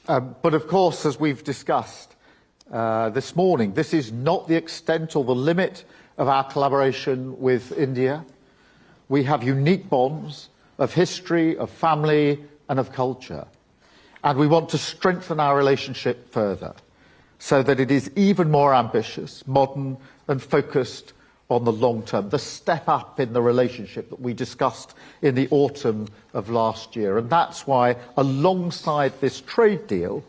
But of course, as we've discussed this morning, this is not the extent or the limit of our collaboration with India. We have unique bonds of history, of family, and of culture. And we want to strengthen our relationship further so that it is even more ambitious, modern, and focused on the long term, the step up in the relationship that we discussed in the autumn of last year. And that's why, alongside this trade deal,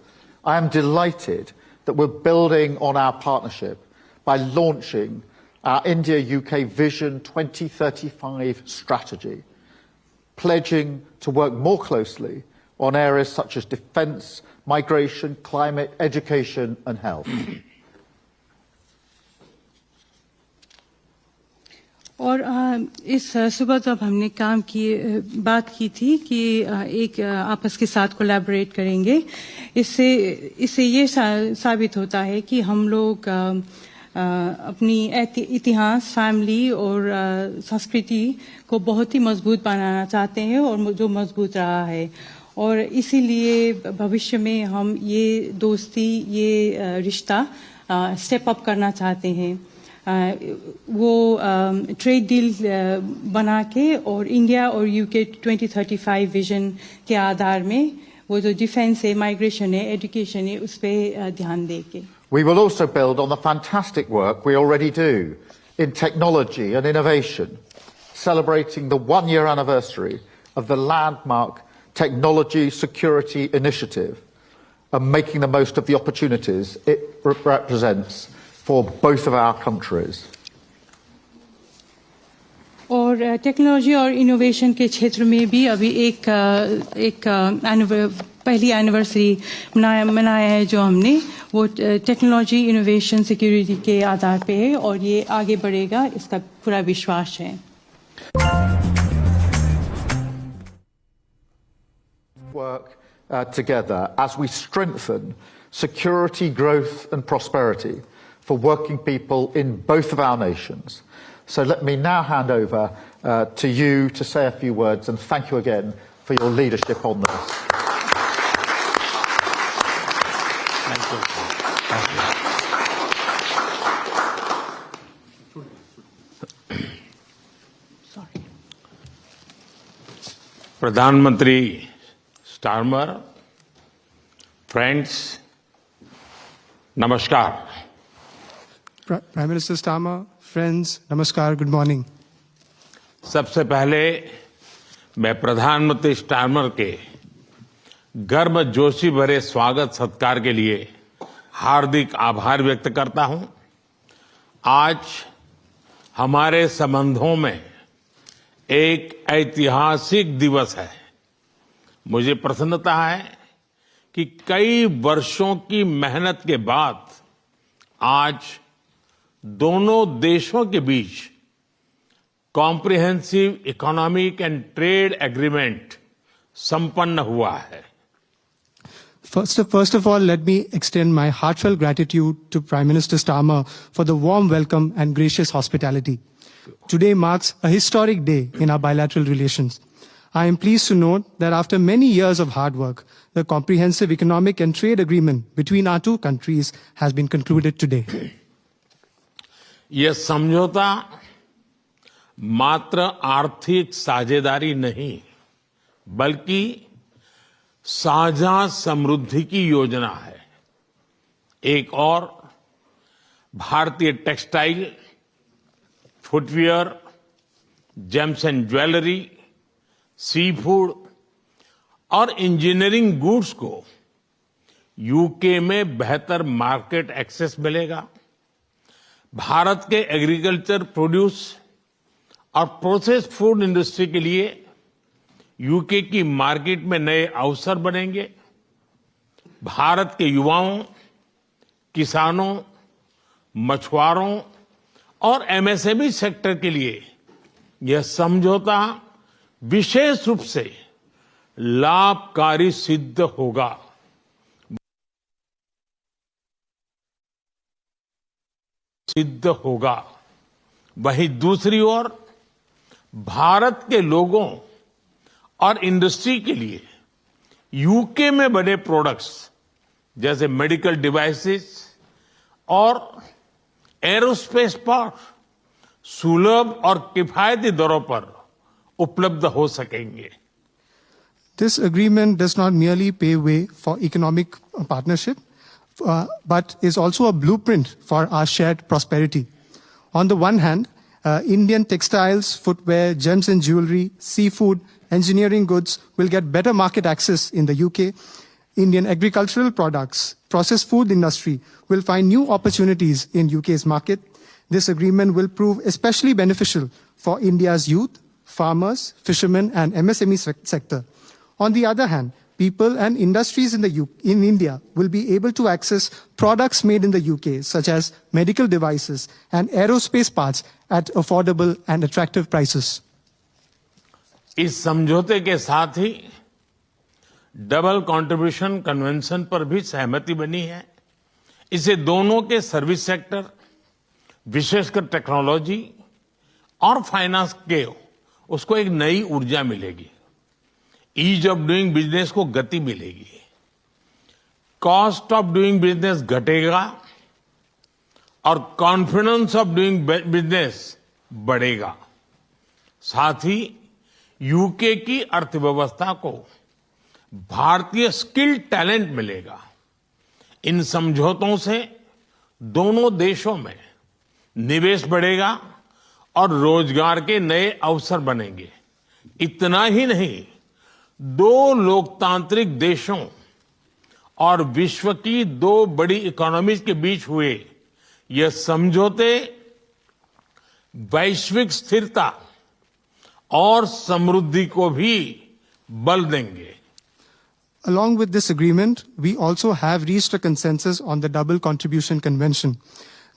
I am delighted that we're building on our partnership by launching our India-UK Vision 2035 strategy, pledging to work more closely on areas such as defence, migration, climate, education and health. और इस सुबह जब हमने बात की थी कि एक आपस के साथ कोलैबोरेट करेंगे, इससे ये साबित होता है कि हम लोग अपनी इतिहास, फैमिली और संस्कृति को बहुत ही मजबूत बनाना चाहते हैं और जो मजबूत रहा है, और इसीलिए भविष्य में हम ये दोस्ती, ये रिश्ता स्टेप अप करना चाहते हैं। वो ट्रेड डील बना के और इंडिया और यूके 2035 विजन के आधार में वो जो डिफेंस है, माइग्रेशन है, एजुकेशन है, उस पे ध्यान देके। We will also build on the fantastic work we already do in technology and innovation, celebrating the one-year anniversary of the landmark Technology Security Initiative and making the most of the opportunities it represents for both of our countries. और technology और innovation के क्षेत्र में भी अभी पहली anniversary मनाया है जो हमने, वो टेक्नोलॉजी, इनोवेशन, सिक्योरिटी के आधार पे है और ये आगे बढ़ेगा, इसका पूरा विश्वास है। Work together as we strengthen security, growth and prosperity for working people in both of our nations. So let me now hand over to you to say a few words, and thank you again for your leadership on this. Thank you. Sorry. प्रधानमंत्री Starmer, friends, नमस्कार। Prime Minister Starmer, friends, namaskar, good morning. सबसे पहले मैं प्रधानमंत्री Starmer के गर्मजोशी भरे स्वागत सत्कार के लिए हार्दिक आभार व्यक्त करता हूं। आज हमारे संबंधों में एक ऐतिहासिक दिवस है। मुझे प्रसन्नता है कि कई वर्षों की मेहनत के बाद आज दोनों देशों के बीच comprehensive economic and trade agreement संपन्न हुआ है। First of all, let me extend my heartfelt gratitude to Prime Minister Starmer for the warm welcome and gracious hospitality. Today marks a historic day in our bilateral relations. I am pleased to note that after many years of hard work, the comprehensive economic and trade agreement between our two countries has been concluded today. यह समझौता मात्र आर्थिक साझेदारी नहीं, बल्कि साझा समृद्धि की योजना है। एक और भारतीय textile, footwear, gems and jewellery, sea food और इंजीनियरिंग गुड्स को यूके में बेहतर मार्केट एक्सेस मिलेगा। भारत के एग्रीकल्चर, प्रोड्यूस और प्रोसेस्ड फूड इंडस्ट्री के लिए यूके की मार्केट में नए अवसर बनेंगे। भारत के युवाओं, किसानों, मछुआरों और एमएसएमई सेक्टर के लिए यह समझौता विशेष रूप से लाभकारी सिद्ध होगा। वहीं दूसरी ओर भारत के लोगों और इंडस्ट्री के लिए यूके में बने प्रोडक्ट्स जैसे मेडिकल डिवाइसेस और एरोस्पेस पार्ट सुलभ और किफायती दरों पर उपलब्ध हो सकेंगे। This agreement does not merely pave way for economic partnership, but is also a blueprint for our shared prosperity. On the one hand, Indian textiles, footwear, gems and jewelry, seafood, engineering goods will get better market access in the UK. Indian agricultural products, processed food industry will find new opportunities in UK's market. This agreement will prove especially beneficial for India's youth, farmers, fishermen and MSME sector. On the other hand, people and industries in India will be able to access products made in the UK, such as medical devices and aerospace parts at affordable and attractive prices. इस समझौते के साथ ही double contribution convention पर भी सहमति बनी है। इससे दोनों के सर्विस सेक्टर, विशेषकर टेक्नोलॉजी और फाइनेंस के उसको एक नई ऊर्जा मिलेगी। ईज ऑफ डूइंग बिजनेस को गति मिलेगी, कॉस्ट ऑफ डूइंग बिजनेस घटेगा और कॉन्फिडेंस ऑफ डूइंग बिजनेस बढ़ेगा। साथ ही यूके की अर्थव्यवस्था को भारतीय स्किल टैलेंट मिलेगा। इन समझौतों से दोनों देशों में निवेश बढ़ेगा और रोजगार के नए अवसर बनेंगे। इतना ही नहीं, दो लोकतांत्रिक देशों और विश्व की दो बड़ी इकोनॉमीज के बीच हुए ये समझौते वैश्विक स्थिरता और समृद्धि को भी बल देंगे। Along with this agreement, we also have reached a consensus on the Double Contribution Convention.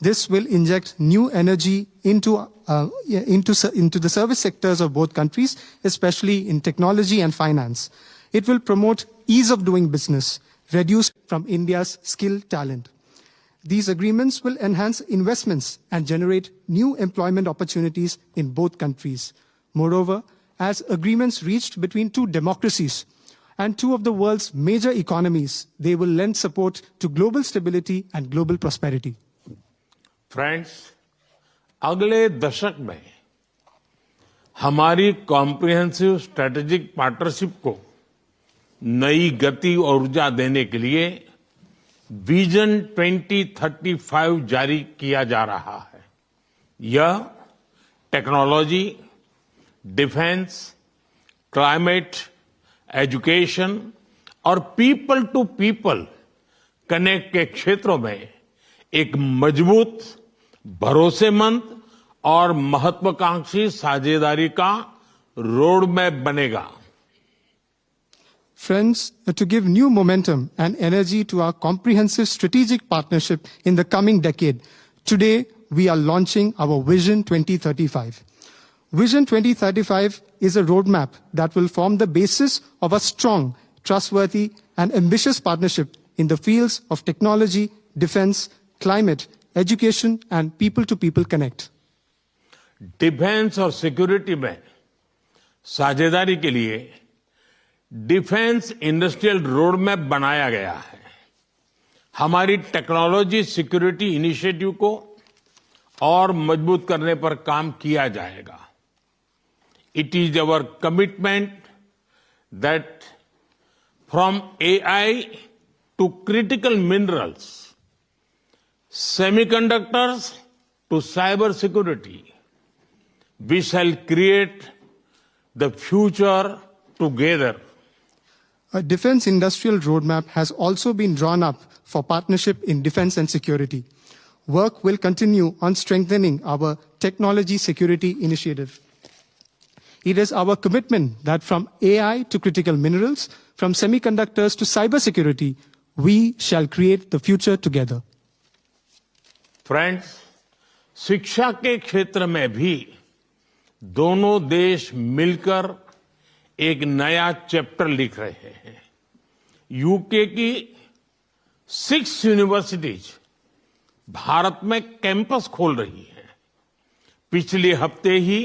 This will inject new energy into the service sectors of both countries, especially in technology and finance. It will promote ease of doing business, reduce from India's skilled talent. These agreements will enhance investments and generate new employment opportunities in both countries. Moreover, as agreements reached between two democracies and two of the world's major economies, they will lend support to global stability and global prosperity. Friends, अगले दशक में हमारी comprehensive strategic partnership को नई गति और ऊर्जा देने के लिए विजन 2035 जारी किया जा रहा है। यह टेक्नोलॉजी, डिफेंस, क्लाइमेट, एजुकेशन और पीपल टू पीपल कनेक्ट के क्षेत्रों में एक मजबूत, भरोसेमंद और महत्वाकांक्षी साझेदारी का रोड मैप बनेगा। Friends, to give new momentum and energy to our comprehensive strategic partnership in the coming decade, today we are launching our Vision 2035. Vision 2035 is a roadmap that will form the basis of a strong, trustworthy, and ambitious partnership in the fields of technology, defense, climate, education, and people-to-people connect. Defence और security में साझेदारी के लिए defence industrial road map बनाया गया है। हमारी technology security initiative को और मजबूत करने पर काम किया जाएगा। It is our commitment that from AI to critical minerals, semiconductors to cyber security, we shall create the future together. A defense industrial roadmap has also been drawn up for partnership in defense and security. Work will continue on strengthening our technology security initiative. It is our commitment that from AI to critical minerals, from semiconductors to cyber security, we shall create the future together. Friends, शिक्षा के क्षेत्र में भी दोनों देश मिलकर एक नया चैप्टर लिख रहे हैं। यूके की 6 यूनिवर्सिटीज भारत में कैंपस खोल रही हैं। पिछले हफ्ते ही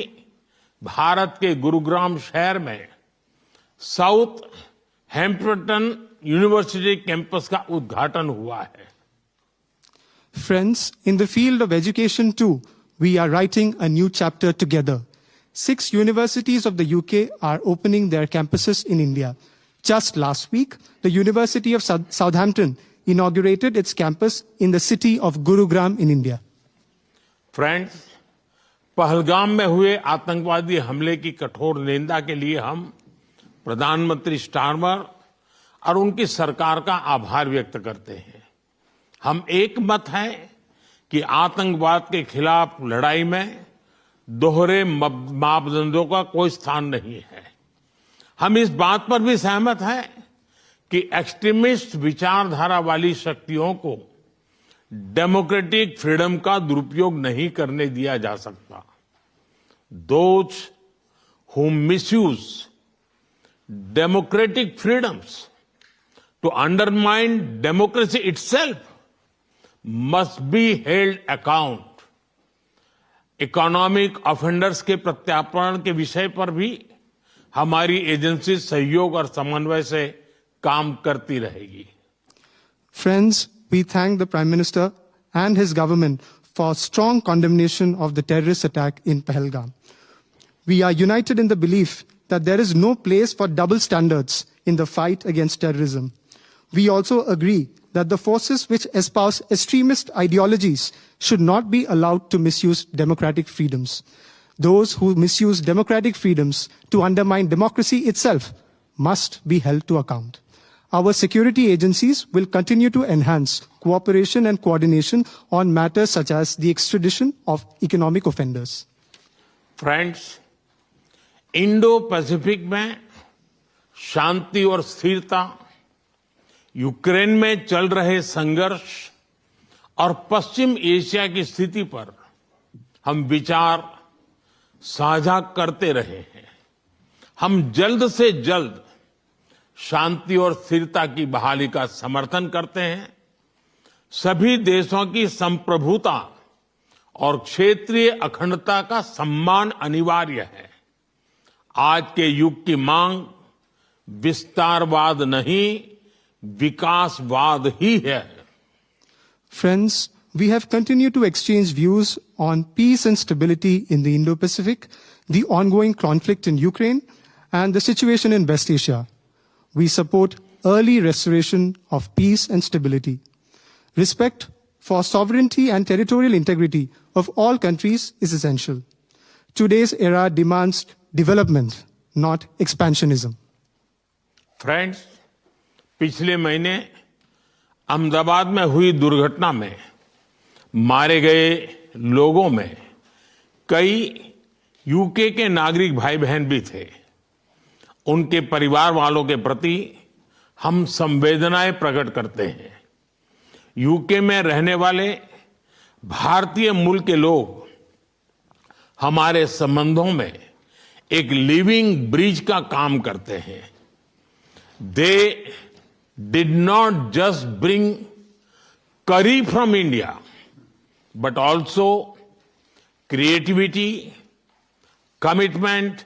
भारत के गुरुग्राम शहर में साउथ हैम्पटन यूनिवर्सिटी कैंपस का उद्घाटन हुआ है। Friends, in the field of education too, we are writing a new chapter together. 6 universities of the UK are opening their campuses in India. Just last week, the University of Southampton inaugurated its campus in the city of Gurugram in India. Friends, Pahalgam में हुए आतंकवादी हमले की कठोर निंदा के लिए हम प्रधानमंत्री स्टारमर और उनकी सरकार का आभार व्यक्त करते हैं। हम एक मत हैं कि आतंकवाद के खिलाफ लड़ाई में दोहरे मापदंडों का कोई स्थान नहीं है। हम इस बात पर भी सहमत हैं कि एक्सट्रीमिस्ट विचारधारा वाली शक्तियों को डेमोक्रेटिक फ्रीडम का दुरुपयोग नहीं करने दिया जा सकता। Those who misuse democratic freedoms to undermine democracy itself must be held account. Economic offenders के प्रत्यार्पण के विषय पर भी हमारी एजेंसी सहयोग और समन्वय से काम करती रहेगी। Friends, we thank the Prime Minister and his government for strong condemnation of the terrorist attack in Pahalgam. We are united in the belief that there is no place for double standards in the fight against terrorism. We also agree that the forces which espouse extremist ideologies should not be allowed to misuse democratic freedoms. Those who misuse democratic freedoms to undermine democracy itself must be held to account. Our security agencies will continue to enhance cooperation and coordination on matters such as the extradition of economic offenders. Friends, Indo Pacific में शांति और स्थिरता, Ukraine में चल रहे संघर्ष और पश्चिम Asia की स्थिति पर हम विचार साझा करते रहे हैं। हम जल्द से जल्द शांति और स्थिरता की बहाली का समर्थन करते हैं। सभी देशों की संप्रभुता और क्षेत्रीय अखंडता का सम्मान अनिवार्य है। आज के युग की मांग विस्तारवाद नहीं, विकासवाद ही है। Friends, we have continued to exchange views on peace and stability in the Indo-Pacific, the ongoing conflict in Ukraine, and the situation in West Asia. We support early restoration of peace and stability. Respect for sovereignty and territorial integrity of all countries is essential. Today's era demands development, not expansionism. Friends, पिछले महीने अहमदाबाद में हुई दुर्घटना में मारे गए लोगों में कई यूके के नागरिक भाई बहन भी थे। उनके परिवार वालों के प्रति हम संवेदनाएं प्रकट करते हैं। यूके में रहने वाले भारतीय मूल के लोग हमारे संबंधों में एक लिविंग ब्रिज का काम करते हैं। They did not just bring curry from India, but also creativity, commitment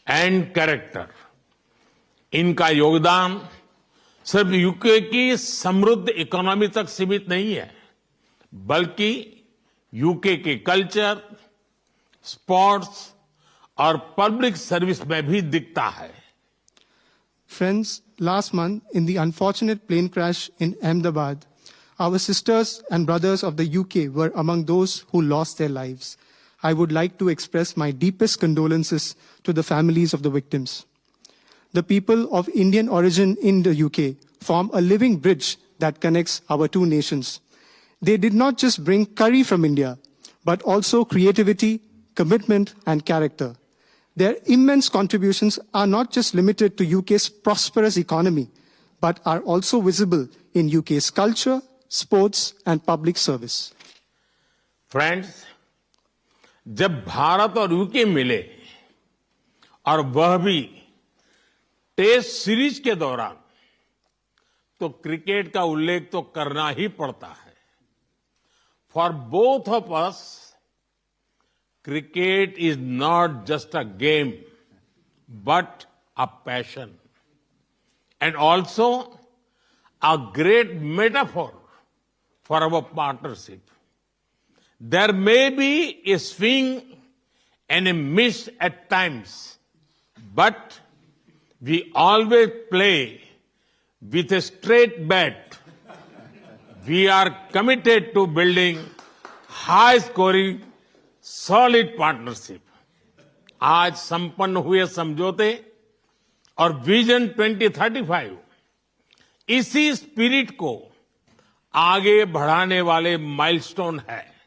and character. इनका योगदान सिर्फ यूके की समृद्ध इकोनॉमी तक सीमित नहीं है, बल्कि यूके के कल्चर, स्पोर्ट्स और पब्लिक सर्विस में भी दिखता है। Friends, last month in the unfortunate plane crash in Ahmedabad, our sisters and brothers of the UK were among those who lost their lives. I would like to express my deepest condolences to the families of the victims. The people of Indian origin in the UK form a living bridge that connects our two nations. They did not just bring curry from India, but also creativity, commitment, and character. Their immense contributions are not just limited to UK's prosperous economy, but are also visible in UK's culture, sports, and public service. Friends, जब भारत और UK मिले और वह भी test series के दौरान, तो cricket का उल्लेख तो करना ही पड़ता है। For both of us, cricket is not just a game, but a passion, and also a great metaphor for our partnership. There may be a swing and a miss at times, but we always play with a straight bat. We are committed to building high-scoring, solid partnership. आज संपन्न हुए समझौते और vision 2035 इसी spirit को आगे बढ़ाने वाले माइलस्टोन है.